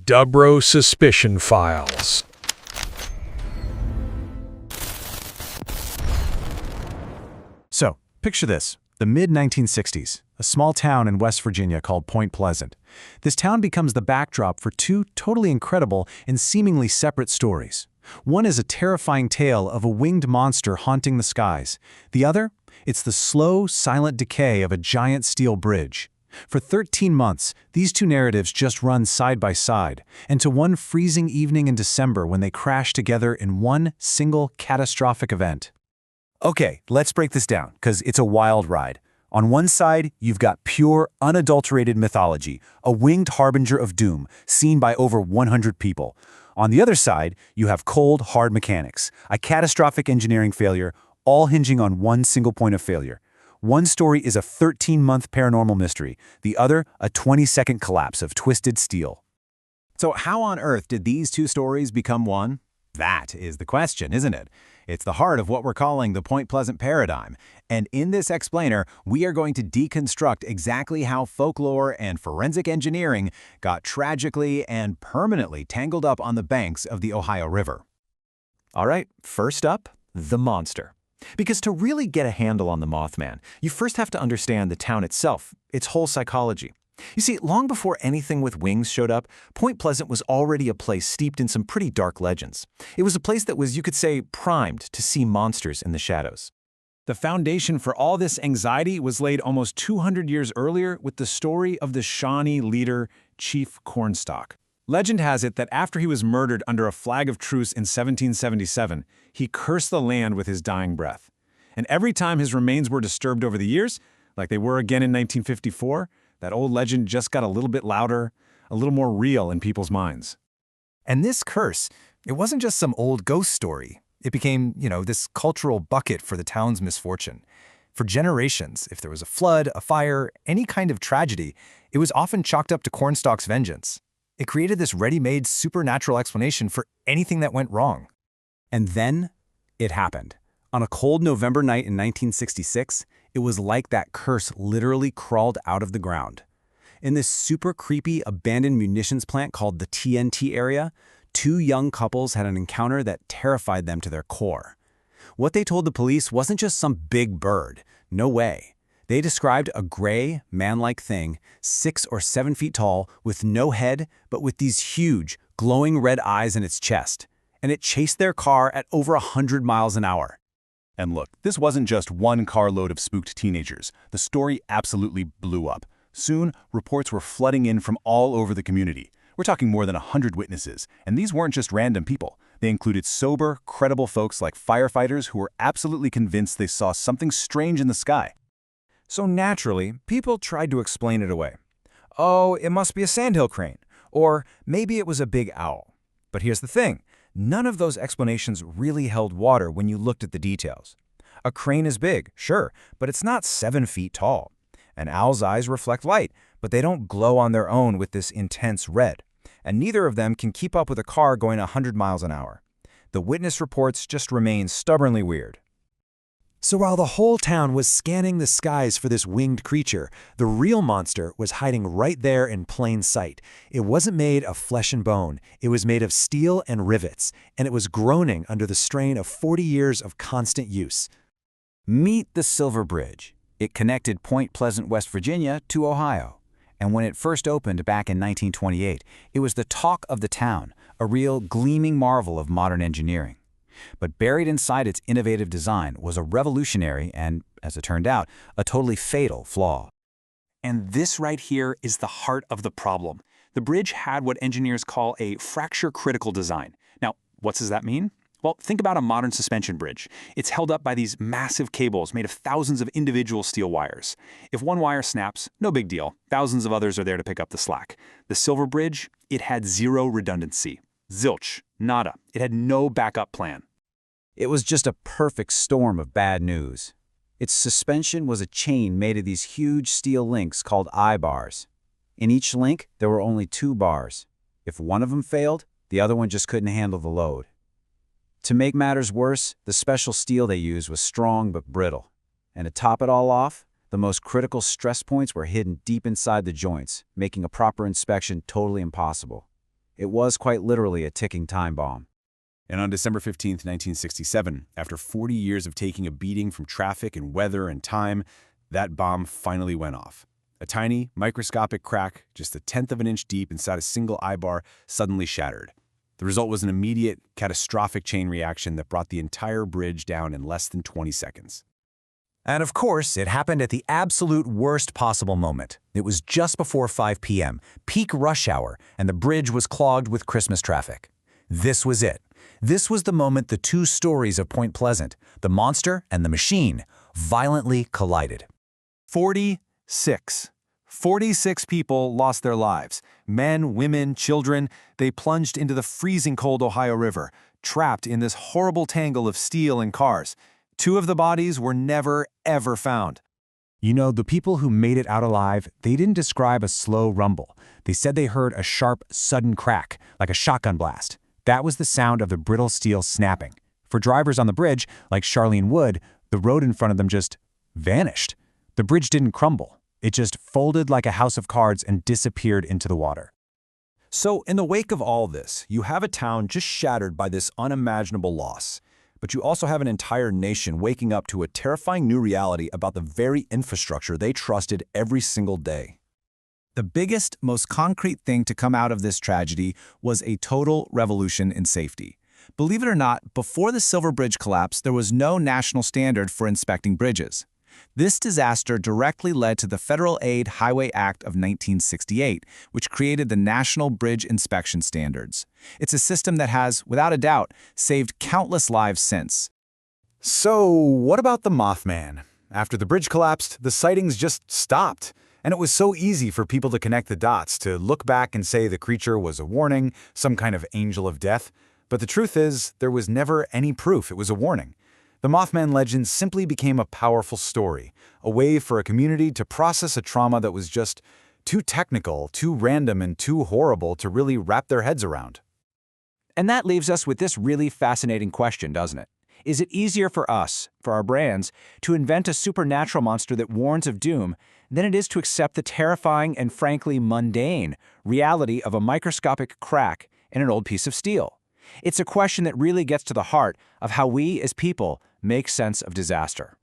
Dubro Suspicion Files. So, picture this. The mid-1960s, a small town in West Virginia called Point Pleasant. This town becomes the backdrop for two totally incredible and seemingly separate stories. One is a terrifying tale of a winged monster haunting the skies. The other? It's the slow, silent decay of a giant steel bridge. For 13 months, these two narratives just run side by side, and to one freezing evening in December when they crash together in one single catastrophic event. Okay, let's break this down, because it's a wild ride. On one side, you've got pure, unadulterated mythology, a winged harbinger of doom, seen by over 100 people. On the other side, you have cold, hard mechanics, a catastrophic engineering failure, all hinging on one single point of failure. One story is a 13-month paranormal mystery, the other, a 20-second collapse of twisted steel. So how on earth did these two stories become one? That is the question, isn't it? It's the heart of what we're calling the Point Pleasant paradigm. And in this explainer, we are going to deconstruct exactly how folklore and forensic engineering got tragically and permanently tangled up on the banks of the Ohio River. All right, first up, the monster. Because to really get a handle on the Mothman, you first have to understand the town itself, its whole psychology. You see, long before anything with wings showed up, Point Pleasant was already a place steeped in some pretty dark legends. It was a place that was, you could say, primed to see monsters in the shadows. The foundation for all this anxiety was laid almost 200 years earlier with the story of the Shawnee leader, Chief Cornstalk. Legend has it that after he was murdered under a flag of truce in 1777, he cursed the land with his dying breath. And every time his remains were disturbed over the years, like they were again in 1954, that old legend just got a little bit louder, a little more real in people's minds. And this curse, it wasn't just some old ghost story. It became, this cultural bucket for the town's misfortune. For generations, if there was a flood, a fire, any kind of tragedy, it was often chalked up to Cornstalk's vengeance. It created this ready-made supernatural explanation for anything that went wrong. And then, it happened. On a cold November night in 1966, it was like that curse literally crawled out of the ground. In this super creepy abandoned munitions plant called the TNT area, two young couples had an encounter that terrified them to their core. What they told the police wasn't just some big bird. No way. They described a gray, man-like thing, 6 or 7 feet tall, with no head, but with these huge, glowing red eyes in its chest. And it chased their car at over 100 miles an hour. And look, this wasn't just one carload of spooked teenagers. The story absolutely blew up. Soon, reports were flooding in from all over the community. We're talking more than 100 witnesses, and these weren't just random people. They included sober, credible folks like firefighters who were absolutely convinced they saw something strange in the sky. So naturally, people tried to explain it away. Oh, it must be a sandhill crane. Or maybe it was a big owl. But here's the thing. None of those explanations really held water when you looked at the details. A crane is big, sure, but it's not 7 feet tall. An owl's eyes reflect light, but they don't glow on their own with this intense red. And neither of them can keep up with a car going 100 miles an hour. The witness reports just remain stubbornly weird. So while the whole town was scanning the skies for this winged creature, the real monster was hiding right there in plain sight. It wasn't made of flesh and bone. It was made of steel and rivets, and it was groaning under the strain of 40 years of constant use. Meet the Silver Bridge. It connected Point Pleasant, West Virginia to Ohio. And when it first opened back in 1928, it was the talk of the town, a real gleaming marvel of modern engineering. But buried inside its innovative design was a revolutionary and, as it turned out, a totally fatal flaw. And this right here is the heart of the problem. The bridge had what engineers call a fracture-critical design. Now, what does that mean? Well, think about a modern suspension bridge. It's held up by these massive cables made of thousands of individual steel wires. If one wire snaps, no big deal. Thousands of others are there to pick up the slack. The Silver Bridge, it had zero redundancy. Zilch. Nada. It had no backup plan. It was just a perfect storm of bad news. Its suspension was a chain made of these huge steel links called I-bars. In each link, there were only 2 bars. If one of them failed, the other one just couldn't handle the load. To make matters worse, the special steel they used was strong but brittle. And to top it all off, the most critical stress points were hidden deep inside the joints, making a proper inspection totally impossible. It was quite literally a ticking time bomb. And on December 15, 1967, after 40 years of taking a beating from traffic and weather and time, that bomb finally went off. A tiny, microscopic crack, just 1/10 of an inch deep inside a single eye bar, suddenly shattered. The result was an immediate, catastrophic chain reaction that brought the entire bridge down in less than 20 seconds. And of course, it happened at the absolute worst possible moment. It was just before 5 p.m., peak rush hour, and the bridge was clogged with Christmas traffic. This was it. This was the moment the two stories of Point Pleasant, the monster and the machine, violently collided. 46 people lost their lives. Men, women, children. They plunged into the freezing cold Ohio River, trapped in this horrible tangle of steel and cars. 2 of the bodies were never, ever found. You know, the people who made it out alive, they didn't describe a slow rumble. They said they heard a sharp, sudden crack, like a shotgun blast. That was the sound of the brittle steel snapping. For drivers on the bridge, like Charlene Wood, the road in front of them just vanished. The bridge didn't crumble. It just folded like a house of cards and disappeared into the water. So, in the wake of all this, you have a town just shattered by this unimaginable loss. But you also have an entire nation waking up to a terrifying new reality about the very infrastructure they trusted every single day. The biggest, most concrete thing to come out of this tragedy was a total revolution in safety. Believe it or not, before the Silver Bridge collapse, there was no national standard for inspecting bridges. This disaster directly led to the Federal Aid Highway Act of 1968, which created the National Bridge Inspection Standards. It's a system that has, without a doubt, saved countless lives since. So, what about the Mothman? After the bridge collapsed, the sightings just stopped. And it was so easy for people to connect the dots, to look back and say the creature was a warning, some kind of angel of death. But the truth is, there was never any proof it was a warning. The Mothman legend simply became a powerful story, a way for a community to process a trauma that was just too technical, too random, and too horrible to really wrap their heads around. And that leaves us with this really fascinating question, doesn't it? Is it easier for us, for our brands, to invent a supernatural monster that warns of doom than it is to accept the terrifying and frankly mundane reality of a microscopic crack in an old piece of steel? It's a question that really gets to the heart of how we as people make sense of disaster.